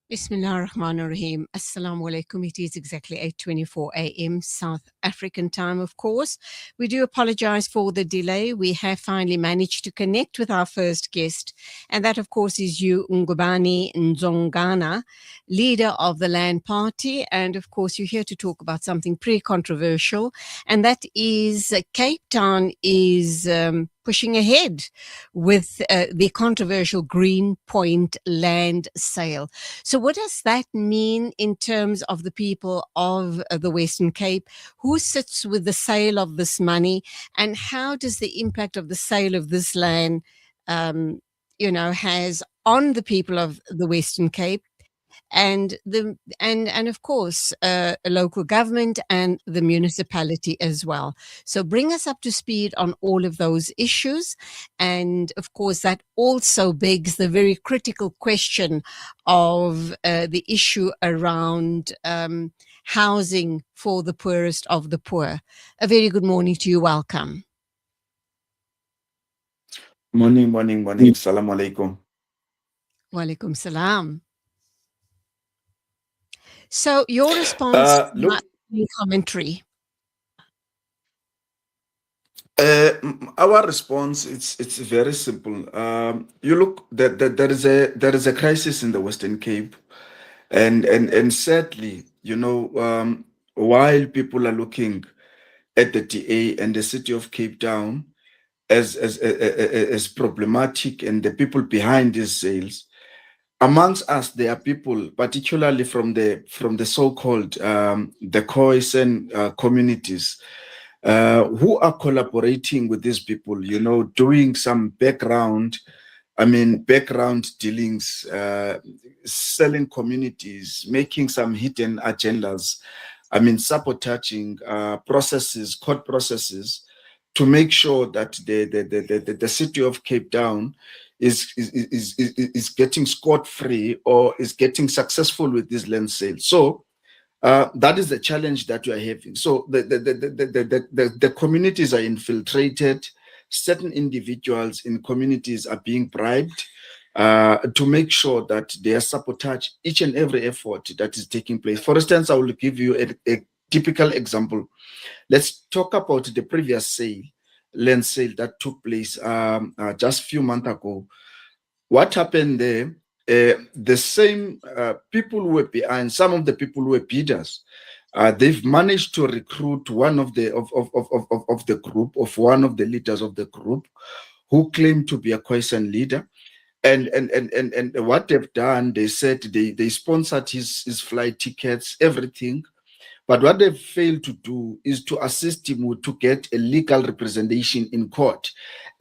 Bismillah ar-Rahman ar-Rahim. Assalamu alaikum. It is exactly 8:24 a.m. South African time, of course. We do apologize for the delay. We have finally managed to connect with our first guest, and that, of course, is you, Gcobani Ndzongana, leader of the Land Party. And, of course, you're here to talk about something pretty controversial, and that is Cape Town is pushing ahead with the controversial Green Point land sale. So, what does that mean in terms of the people of the Western Cape? Who sits with the sale of this money, and how does the impact of the sale of this land, has on the people of the Western Cape? And of course a local government and the municipality as well. So bring us up to speed on all of those issues, and of course that also begs the very critical question of the issue around housing for the poorest of the poor. A very good morning to you. Welcome. Morning. Salam alaikum. Walaikum salam. So your response, Look, commentary. our response it's very simple. You look that there is a crisis in the Western Cape, and sadly, while people are looking at the DA and the city of Cape Town as problematic, and the people behind these sales, amongst us there are people, particularly from the so-called the Khoisan communities, who are collaborating with these people, doing some background dealings, selling communities, making some hidden agendas, sabotaging processes, court processes, to make sure that the city of Cape Town is getting scot-free, or is getting successful with this land sale. So that is the challenge that we are having. So the communities are infiltrated. Certain individuals in communities are being bribed to make sure that they sabotage each and every effort that is taking place. For instance, I will give you a typical example. Let's talk about the previous land sale that took place just a few months ago. What happened there? The same people who were behind, some of the people who were bidders, they've managed to recruit one of the group, of one of the leaders of the group, who claimed to be a Khoisan leader. And what they've done, they said they sponsored his flight tickets, everything. But what they failed to do is to assist him to get a legal representation in court,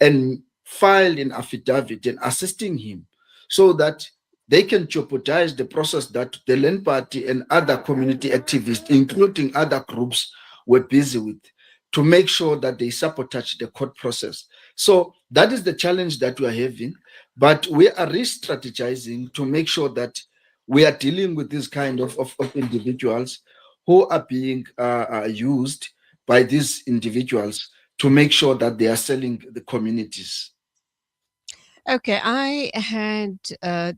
and filed an affidavit and assisting him, so that they can jeopardize the process that the Land Party and other community activists, including other groups, were busy with, to make sure that they sabotage the court process. So that is the challenge that we are having. But we are re-strategizing to make sure that we are dealing with this kind of individuals who are being used by these individuals to make sure that they are selling the communities. Okay, I had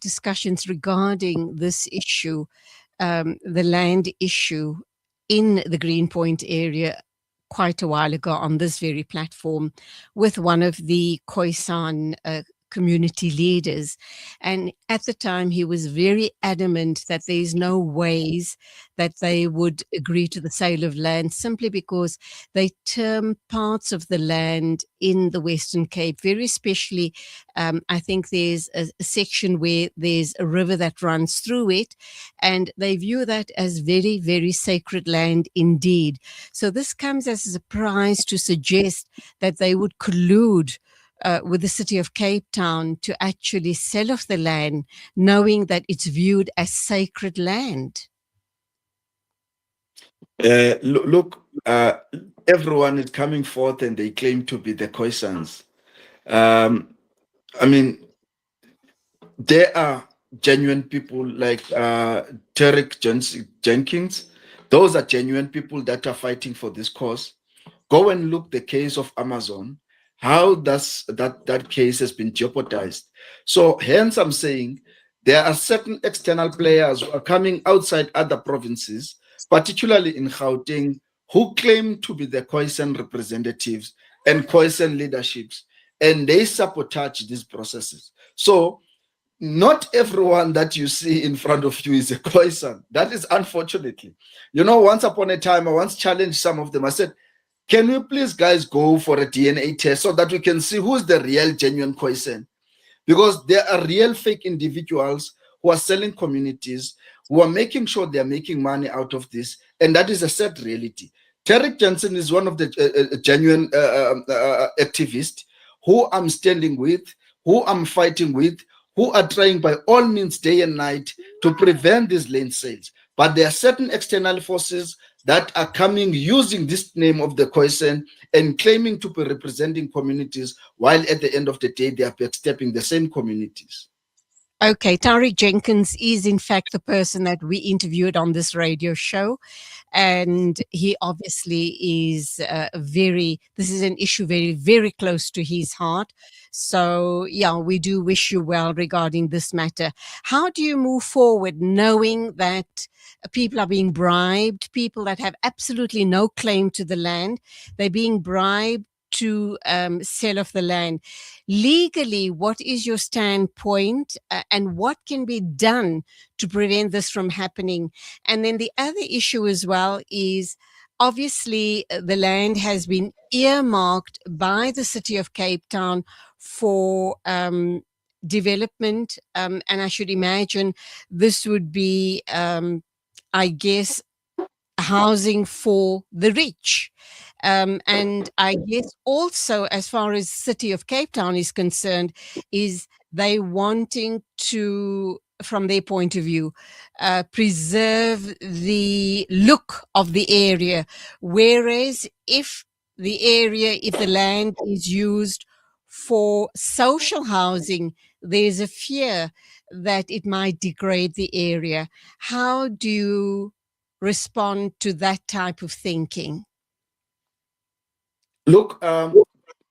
discussions regarding this issue, the land issue in the Greenpoint area, quite a while ago on this very platform, with one of the Khoisan community leaders. And at the time, he was very adamant that there's no ways that they would agree to the sale of land, simply because they term parts of the land in the Western Cape, very especially, I think there's a section where there's a river that runs through it, and they view that as very, very sacred land indeed. So this comes as a surprise to suggest that they would collude with the city of Cape Town to actually sell off the land, knowing that it's viewed as sacred land. Look, everyone is coming forth and they claim to be the Khoisans. There are genuine people like Derek Jenkins. Those are genuine people that are fighting for this cause. Go and look the case of Amazon. How does that case has been jeopardized? So hence I'm saying there are certain external players who are coming outside other provinces, particularly in Gauteng, who claim to be the Khoisan representatives and Khoisan leaderships, and they sabotage these processes. So not everyone that you see in front of you is a Khoisan. That is unfortunately. Once upon a time, I once challenged some of them. I said, can we please, guys, go for a DNA test so that we can see who's the real, genuine Khoisan? Because there are real fake individuals who are selling communities, who are making sure they're making money out of this, and that is a sad reality. Tarek Johnson is one of the genuine activists who I'm standing with, who I'm fighting with, who are trying by all means day and night to prevent these land sales. But there are certain external forces that are coming using this name of the Khoisan and claiming to be representing communities, while at the end of the day, they are backstepping the same communities. Okay, Tariq Jenkins is in fact the person that we interviewed on this radio show. And he obviously is this is an issue very, very close to his heart. So, yeah, we do wish you well regarding this matter. How do you move forward knowing that people are being bribed, people that have absolutely no claim to the land, they're being bribed to sell off the land? Legally, what is your standpoint, and what can be done to prevent this from happening? And then the other issue as well is obviously the land has been earmarked by the city of Cape Town for development, and I should imagine this would be, I guess, housing for the rich. And I guess also, as far as city of Cape Town is concerned, is they wanting to, from their point of view, preserve the look of the area. Whereas if the land is used for social housing, there's a fear that it might degrade the area. How do you respond to that type of thinking? Look,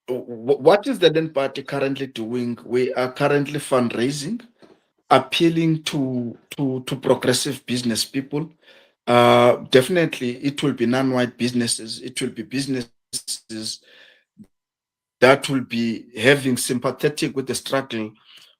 what is the Then Party currently doing? We are currently fundraising, appealing to progressive business people. Definitely, it will be non-white businesses. It will be businesses that will be having sympathetic with the struggle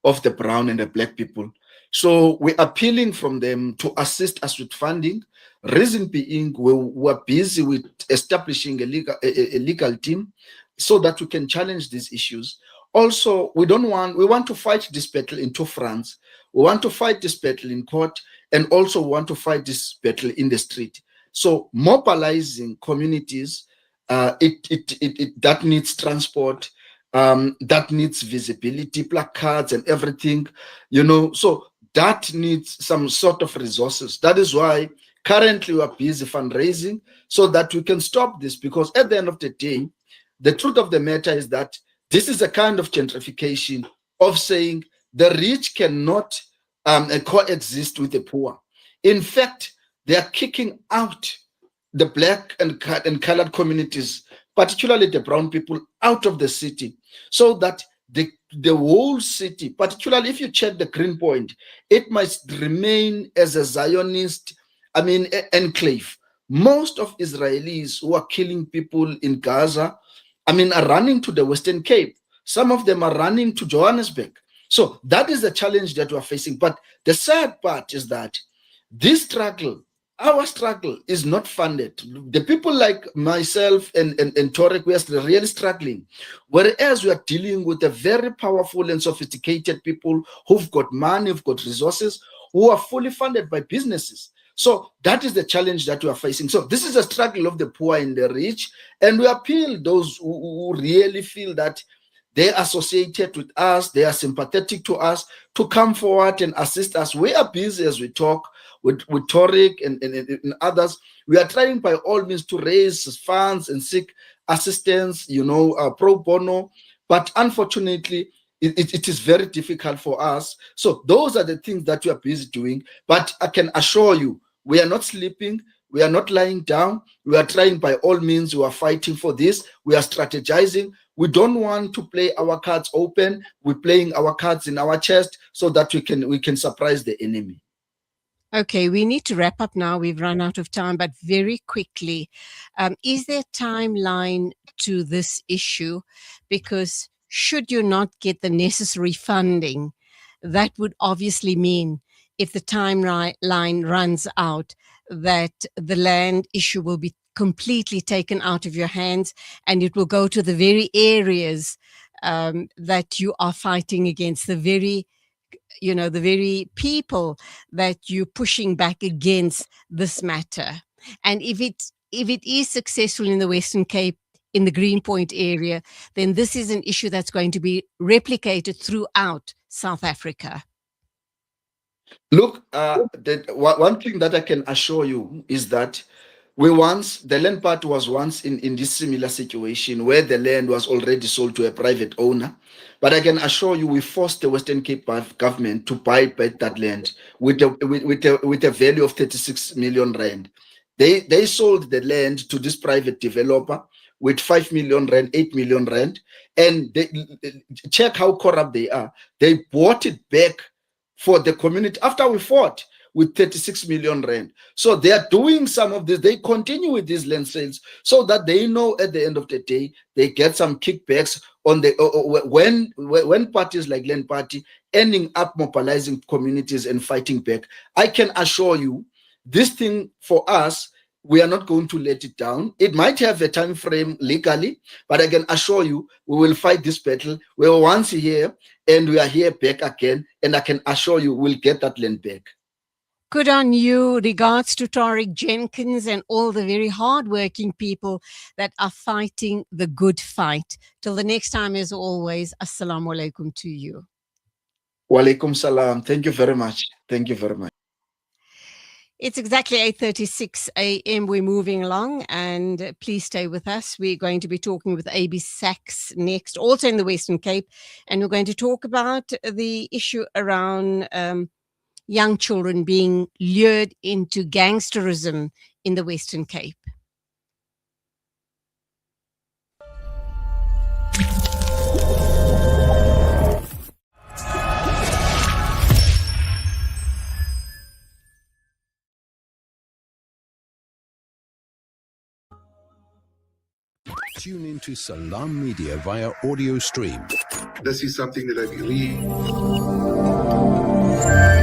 of the brown and the black people. So we're appealing from them to assist us with funding. Reason being, we're busy with establishing a legal team so that we can challenge these issues. Also, we want to fight this battle in two fronts. We want to fight this battle in court, and also want to fight this battle in the street. So mobilizing communities, that needs transport, that needs visibility, placards and everything, so that needs some sort of resources. That is why currently we are busy fundraising so that we can stop this, because at the end of the day, the truth of the matter is that this is a kind of gentrification of saying the rich cannot coexist with the poor. In fact, they are kicking out the black and colored communities, particularly the brown people, out of the city, so that the whole city, particularly if you check the Green Point, it must remain as a Zionist, enclave. Most of Israelis who are killing people in Gaza, are running to the Western Cape. Some of them are running to Johannesburg. So that is the challenge that we're facing. But the sad part is that this struggle, our struggle, is not funded. The people like myself and Torek, we are really struggling. Whereas we are dealing with a very powerful and sophisticated people who've got money, who've got resources, who are fully funded by businesses. So that is the challenge that we are facing. So this is a struggle of the poor and the rich. And we appeal those who really feel that they are associated with us, they are sympathetic to us, to come forward and assist us. We are busy as we talk with Torek and others. We are trying by all means to raise funds and seek assistance, pro bono. But unfortunately, it is very difficult for us. So those are the things that we are busy doing. But I can assure you, we are not sleeping. We are not lying down. We are trying by all means. We are fighting for this. We are strategizing. We don't want to play our cards open. We're playing our cards in our chest so that we can surprise the enemy. Okay, we need to wrap up now. We've run out of time, but very quickly, is there a timeline to this issue? Because should you not get the necessary funding, that would obviously mean if the timeline runs out, that the land issue will be completely taken out of your hands and it will go to the very areas that you are fighting against, the very people that you're pushing back against this matter. And if it is successful in the Western Cape, in the Greenpoint area, then this is an issue that's going to be replicated throughout South Africa. Look, one thing that I can assure you is that the land party was once in this similar situation where the land was already sold to a private owner. But I can assure you, we forced the Western Cape government to buy back that land with a value of 36 million rand. They sold the land to this private developer with 5 million rand, 8 million rand, and check how corrupt they are. They bought it back for the community after we fought with 36 million rand. So they are doing some of this. They continue with these land sales so that they know at the end of the day, they get some kickbacks on the when parties like Land Party ending up mobilizing communities and fighting back. I can assure you, this thing for us, we are not going to let it down. It might have a time frame legally, but I can assure you, we will fight this battle. We were once here, and we are here back again, and I can assure you, we'll get that land back. Good on you. Regards to Tariq Jenkins and all the very hardworking people that are fighting the good fight. Till the next time, as always, assalamu alaikum to you. Wa alaikum salam. Thank you very much. Thank you very much. It's exactly 8:36 a.m. We're moving along, and please stay with us. We're going to be talking with AB Sachs next, also in the Western Cape, and we're going to talk about the issue around young children being lured into gangsterism in the Western Cape. Tune into Salam Media via audio stream. This is something that I believe